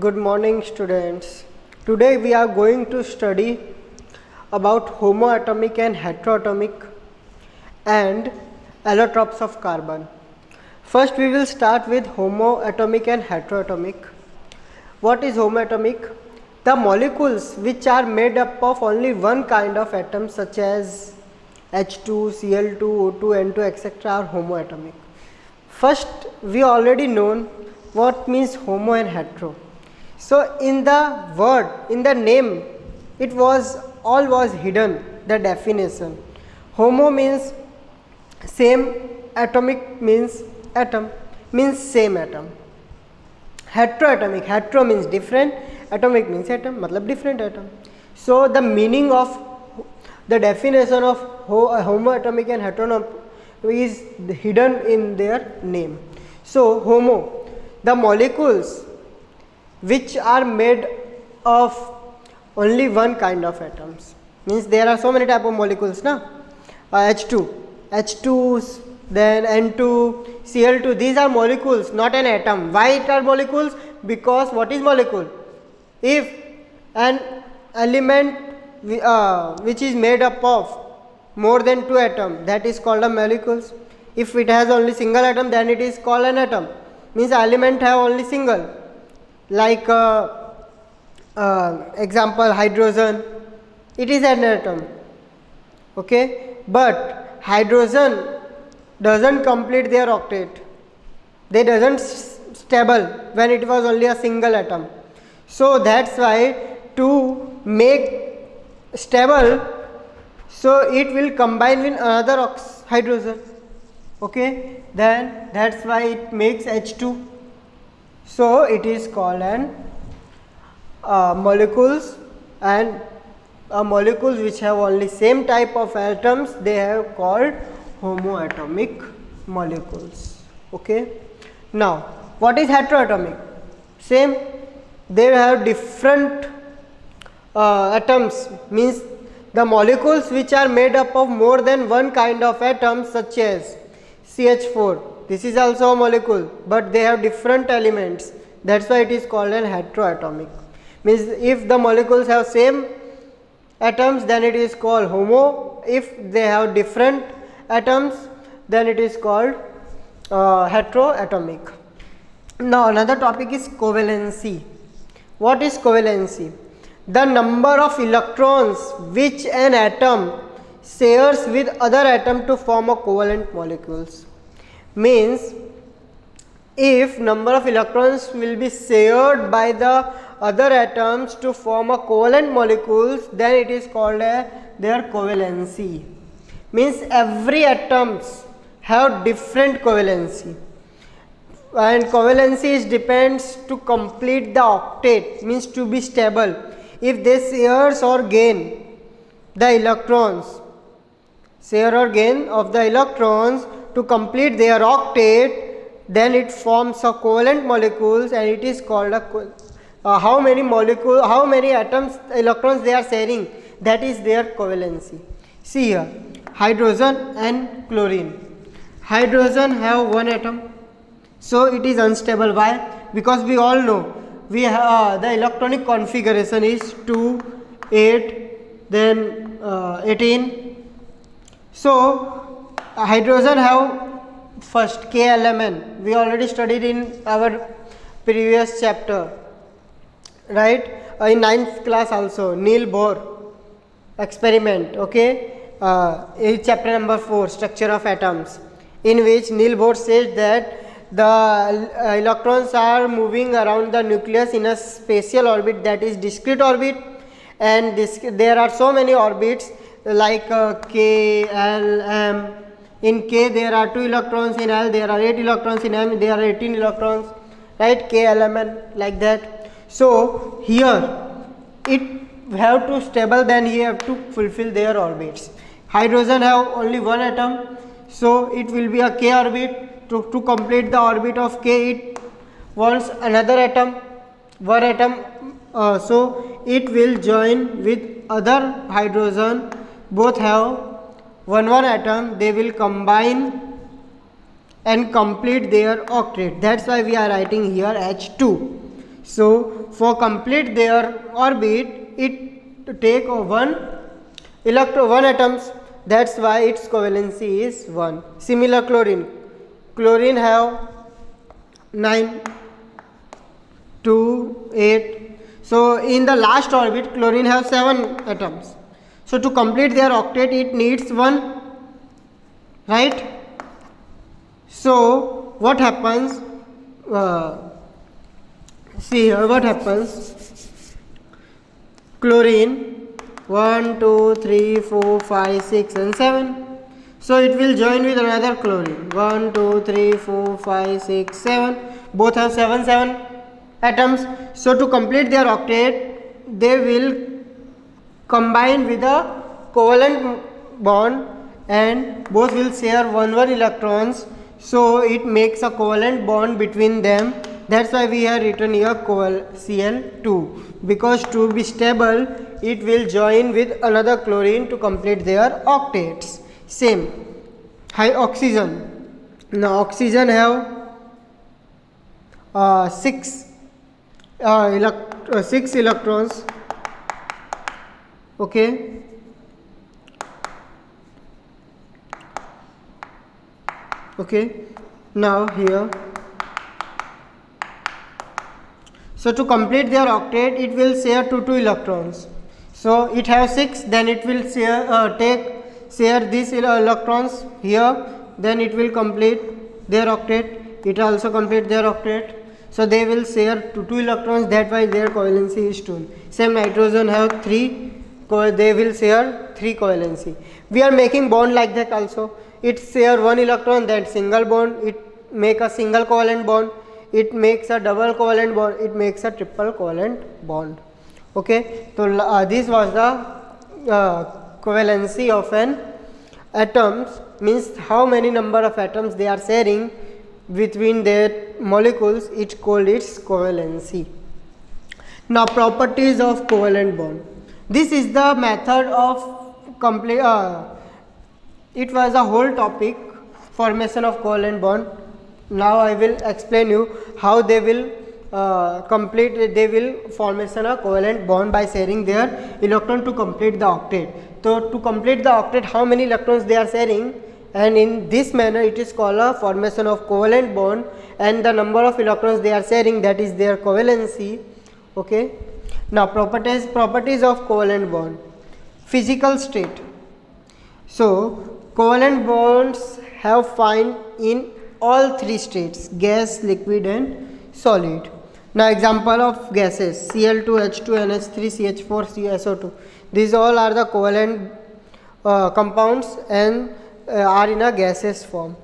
Good morning, students. Today we are going to study about homoatomic and heteroatomic and allotropes of carbon. First we will start with homoatomic and heteroatomic. What is homoatomic? The molecules which are made up of only one kind of atom such as H2, Cl2, O2, N2, etc. are homoatomic. First we already known what means homo and hetero. So in the word, in the name, it was all was hidden, the definition. Homo means same, atomic means atom, means same atom. Heteroatomic, hetero means different, atomic means atom, matlab different atom. So the meaning of the definition of homoatomic and heteroatomic is hidden in their name. So homo, the molecules which are made of only one kind of atoms, means there are so many type of molecules na, H2, then N2, Cl2, these are molecules, not an atom. Why it are molecules? Because what is molecule? If an element which is made up of more than two atoms, that is called a molecules. If it has only single atom, then it is called an atom, means element have only single. Like example hydrogen, it is an atom, okay, but hydrogen doesn't complete their octet, they doesn't stable when it was only a single atom. So that's why to make stable, so it will combine with another hydrogen, okay, then that's why it makes H2. So it is called an molecules, and molecules which have only same type of atoms, they have called homoatomic molecules. Okay. Now what is heteroatomic? Same, they have different atoms, means the molecules which are made up of more than one kind of atom such as CH4. This is also a molecule, but they have different elements. That's why it is called an heteroatomic. Means if the molecules have same atoms, then it is called homo. If they have different atoms, then it is called heteroatomic. Now another topic is covalency. What is covalency? The number of electrons which an atom shares with other atom to form a covalent molecules. Means if number of electrons will be shared by the other atoms to form a covalent molecules, then it is called their covalency. Means every atoms have different covalency, and covalency is depends to complete the octet, means to be stable. If they shares or gain the electrons, share or gain of the electrons to complete their octet, then it forms a covalent molecules, and it is called a how many atoms electrons they are sharing, that is their covalency. See here, hydrogen and chlorine. Hydrogen have one atom, so it is unstable. Why? Because we all know we have the electronic configuration is 2, 8, then 18. So hydrogen have first K element, we already studied in our previous chapter, right, in 9th class also, Neil Bohr experiment, okay, in chapter number 4, structure of atoms, in which Neil Bohr says that the electrons are moving around the nucleus in a spatial orbit, that is discrete orbit, and there are so many orbits like K, L, M. In K there are 2 electrons, in L there are 8 electrons, in M there are 18 electrons, right, K element, like that. So here it have to stable, then you have to fulfill their orbits. Hydrogen have only one atom, so it will be a K orbit. To complete the orbit of K, it wants another atom, one atom, so it will join with other hydrogen, both have one atom, they will combine and complete their octet. That's why we are writing here H2. So for complete their orbit, it take one atoms. That's why its covalency is 1. Similar chlorine. Chlorine have 9, 2, 8. So in the last orbit, chlorine have 7 atoms. So to complete their octet, it needs 1, right? So what happens? See here what happens. Chlorine 1, 2, 3, 4, 5, 6 and 7. So it will join with another chlorine 1, 2, 3, 4, 5, 6, 7. Both have 7 atoms. So to complete their octet, they will combine with a covalent bond and both will share 1 electrons. So it makes a covalent bond between them. That's why we have written here Cl2, because to be stable it will join with another chlorine to complete their octets. Same. High oxygen. Now oxygen have 6 electrons. Okay. Okay. Now here. So to complete their octet, it will share 2 electrons. So it has 6, then it will share these electrons here, then it will complete their octet. It also complete their octet. So they will share 2 electrons. That's why their covalency is 2. Same nitrogen have 3. They will share 3 covalency. We are making bond like that also. It share 1 electron, then single bond. It make a single covalent bond. It makes a double covalent bond. It makes a triple covalent bond. Okay. So this was the covalency of an atoms, means how many number of atoms they are sharing between their molecules. It called its covalency. Now properties of covalent bond. This is the method of complete. It was a whole topic, formation of covalent bond. Now I will explain you how they will formation a covalent bond by sharing their electron to complete the octet. So to complete the octet, how many electrons they are sharing, and in this manner it is called a formation of covalent bond, and the number of electrons they are sharing, that is their covalency. Okay. Now properties of covalent bond. Physical state. So covalent bonds have found in all 3 states: gas, liquid and solid. Now example of gases: Cl2, H2, NH3, CH4, SO2. These all are the covalent compounds and are in a gaseous form.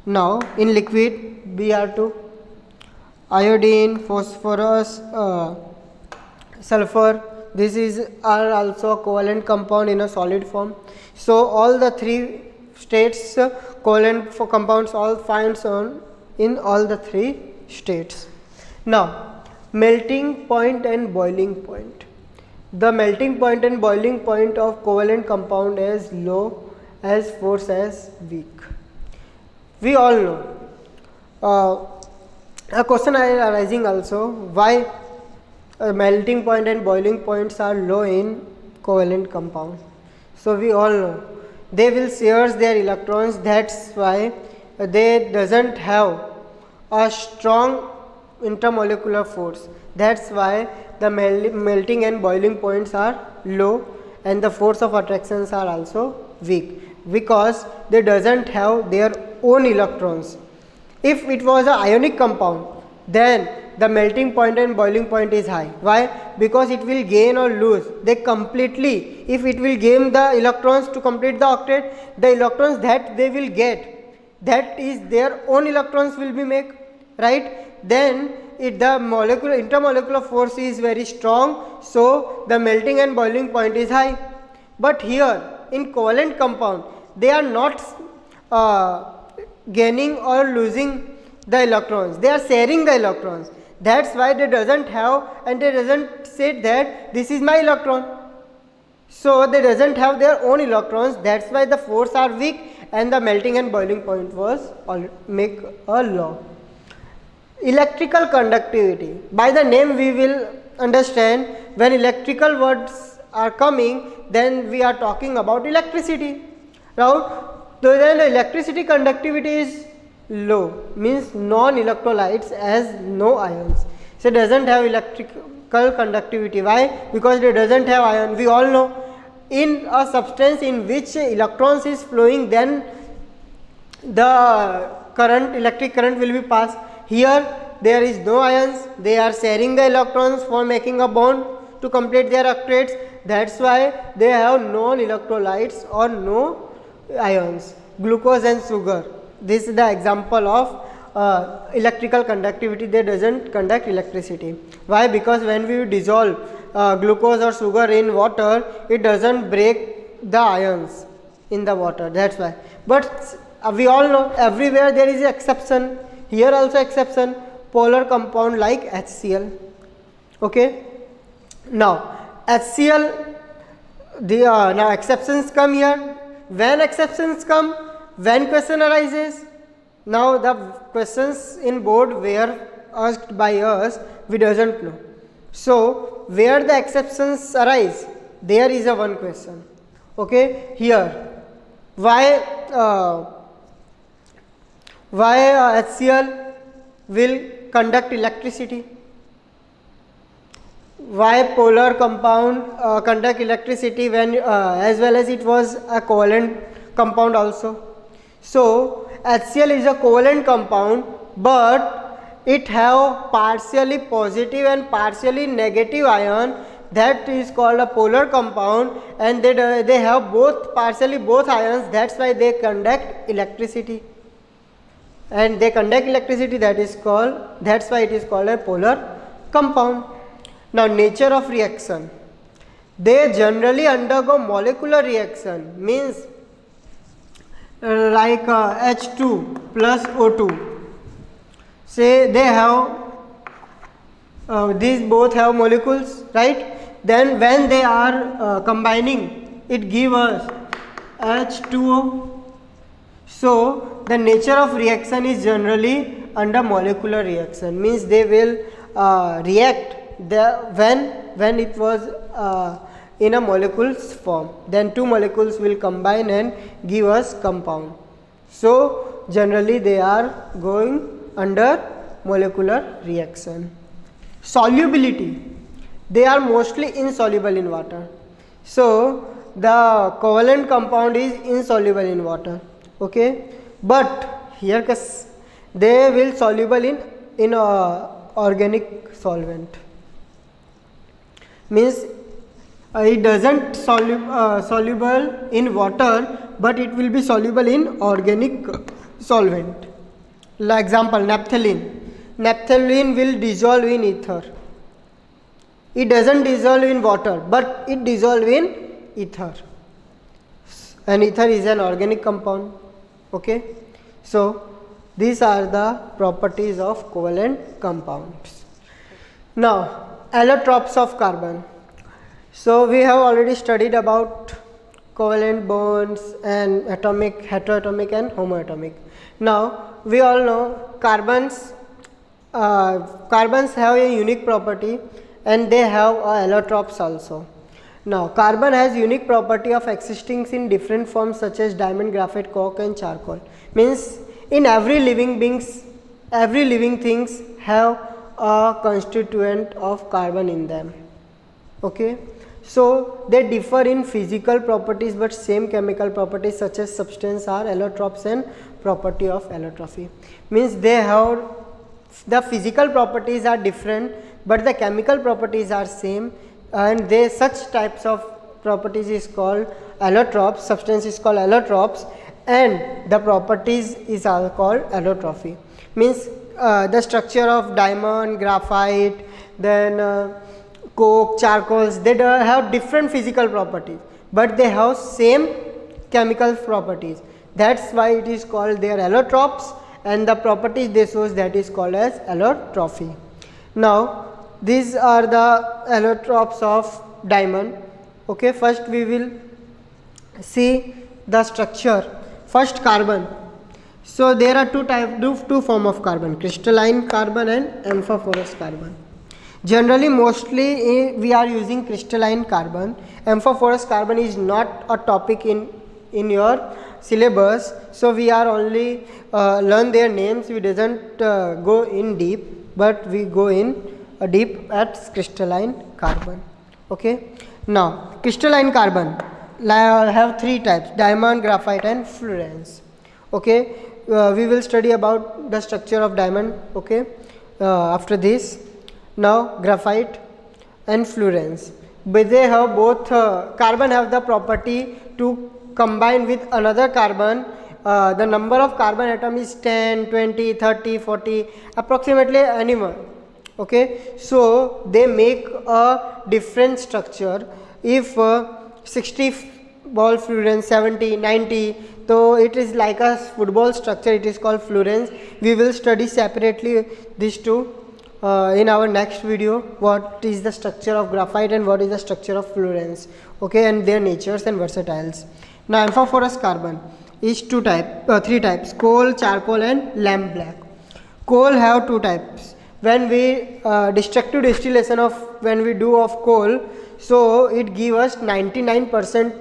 Now in liquid, Br2, iodine, phosphorus, sulfur. These are also a covalent compound in a solid form. So all the 3 states covalent for compounds all finds on in all the 3 states. Now melting point and boiling point. The melting point and boiling point of covalent compound is low, as force as weak. We all know. A question is arising also, why melting point and boiling points are low in covalent compound. So we all know they will share their electrons. That's why they doesn't have a strong intermolecular force. That's why the melting and boiling points are low, and the force of attractions are also weak, because they doesn't have their own electrons. If it was an ionic compound, then the melting point and boiling point is high. Why? Because it will gain or lose. They completely, if it will gain the electrons to complete the octet, the electrons that they will get, that is their own electrons will be make, right? Then the intermolecular force is very strong, so the melting and boiling point is high. But here in covalent compound, they are not gaining or losing the electrons. They are sharing the electrons. That's why they doesn't have, and they doesn't say that this is my electron. So they doesn't have their own electrons. That's why the force are weak, and the melting and boiling point was make a law. Electrical conductivity. By the name we will understand when electrical words are coming, then we are talking about electricity. Now, so then electricity conductivity is low, means non-electrolytes has no ions. So it doesn't have electrical conductivity. Why? Because it doesn't have ion. We all know in a substance in which electrons is flowing, then the current, electric current will be passed. Here there is no ions, they are sharing the electrons for making a bond to complete their octets. That's why they have non-electrolytes or no ions, glucose and sugar. This is the example of electrical conductivity. They doesn't conduct electricity. Why? Because when we dissolve glucose or sugar in water, it doesn't break the ions in the water. That's why. But we all know everywhere there is an exception. Here also exception, polar compound like HCl. Okay. Now HCl, now exceptions come here. When exceptions come, when question arises, now the questions in board were asked by us, we doesn't know. So where the exceptions arise, there is a one question. Okay. Here why HCl will conduct electricity? Why polar compound conduct electricity when as well as it was a covalent compound also? So HCl is a covalent compound, but it have partially positive and partially negative ion. That is called a polar compound, and they have partially both ions. That's why they conduct electricity. And they conduct electricity, that's why it is called a polar compound. Now nature of reaction. They generally undergo molecular reaction, means like H2 plus O2. Say they have these both have molecules, right? Then when they are combining, it gives us H2O. So the nature of reaction is generally under molecular reaction, means they will react when it was in a molecules form. Then two molecules will combine and give us compound. So generally they are going under molecular reaction. Solubility. They are mostly insoluble in water. So the covalent compound is insoluble in water. Okay, but here they will soluble in organic solvent, means it doesn't soluble in water, but it will be soluble in organic solvent. Like example, naphthalene. Naphthalene will dissolve in ether. It doesn't dissolve in water, but it dissolves in ether, and ether is an organic compound. Okay, so these are the properties of covalent compounds. Now allotropes of carbon. So we have already studied about covalent bonds and atomic, heteroatomic and homoatomic. Now we all know carbons have a unique property, and they have allotropes also. Now carbon has unique property of existing in different forms such as diamond, graphite, coke and charcoal. Means in every living things have a constituent of carbon in them. Okay, so they differ in physical properties but same chemical properties such as substance are allotropes and property of allotropy. Means they have the physical properties are different but the chemical properties are same, and such types of properties is called allotropes, substance is called allotropes, and the properties is all called allotropy. Means the structure of diamond, graphite, then coke, charcoals, they have different physical properties but they have same chemical properties. That's why it is called their allotropes, and the properties they show that is called as allotropy. Now these are the allotropes of diamond. Okay, first we will see the structure. First carbon. So there are two form of carbon, crystalline carbon and amorphous carbon. Generally, mostly we are using crystalline carbon. Amorphous carbon is not a topic in your syllabus, so we are only learn their names. We doesn't go in deep, but we go in deep at crystalline carbon. Okay. Now crystalline carbon have three types: diamond, graphite and fluorines. Okay. We will study about the structure of diamond. Okay. After this, now graphite and fluorines, but they have both carbon have the property to combine with another carbon. The number of carbon atom is 10, 20, 30, 40, approximately anyone. Okay, so they make a different structure. If 60 ball fluorines, 70, 90, so it is like a football structure, it is called fluorines. We will study separately these two in our next video, what is the structure of graphite and what is the structure of fluorines. Okay, and their natures and versatiles. Now amorphous carbon is three types: coal, charcoal and lamp black. Coal have two types. When we destructive distillation of when we do of coal, so it give us 99%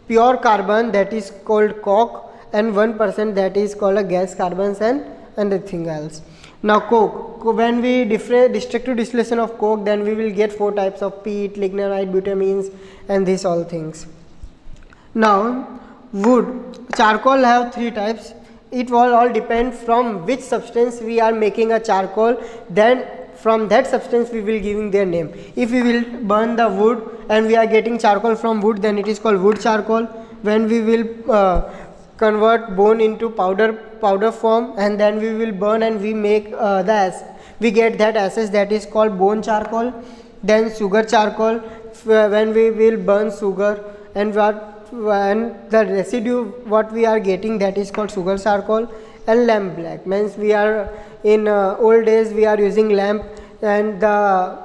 pure carbon, that is called coke, and 1% that is called a gas carbons and anything else. Now coke, when we destructive distillation of coke, then we will get four types of peat, lignite, butamines and these all things. Now wood, charcoal have three types. It will all depend from which substance we are making a charcoal, then from that substance we will giving their name. If we will burn the wood and we are getting charcoal from wood, then it is called wood charcoal. When we will convert bone into powder form and then we will burn and we make we get that ashes, that is called bone charcoal. Then sugar charcoal, when we will burn sugar and the residue what we are getting, that is called sugar charcoal. And lamp black means we are in old days we are using lamp, and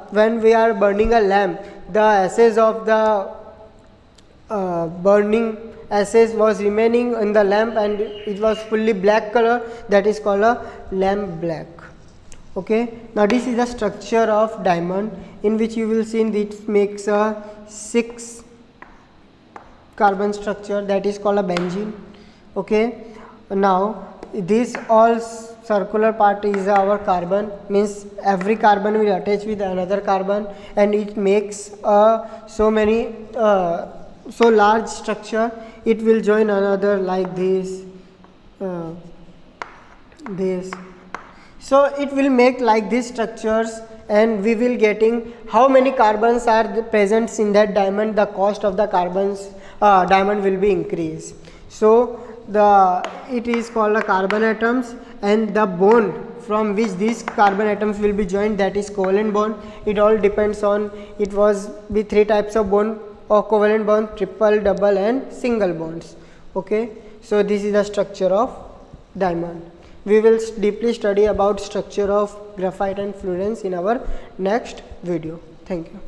when we are burning a lamp, the ashes of the burning ashes was remaining in the lamp and it was fully black color, that is called a lamp black. Okay, now this is the structure of diamond, in which you will see it makes a 6 carbon structure, that is called a benzene. Okay, now this all circular part is our carbon, means every carbon will attach with another carbon and it makes so large structure. It will join another like this, so it will make like these structures, and we will getting how many carbons are present in that diamond. The cost of the diamond will be increased. So it is called a carbon atoms, and the bond from which these carbon atoms will be joined, that is covalent bond. It all depends on, it was be three types of bond or covalent bond: triple, double and single bonds. Okay, so this is the structure of diamond. We will deeply study about structure of graphite and fluorines in our next video. Thank you.